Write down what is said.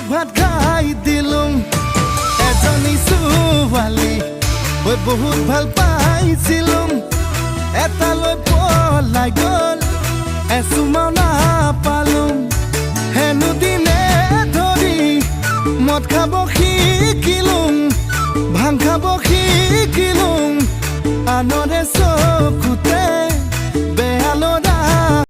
ভাত খাই দিলুং এজনী ছোৱালী ঐ বহুত ভাল পাইছিলুং এটালৈ পলাই গ'ল এচুমাও নাপালুং হেনো দিনে ধৰি মদ খাব শিকিলুং ভাং খাব শিকিলুং আনৰে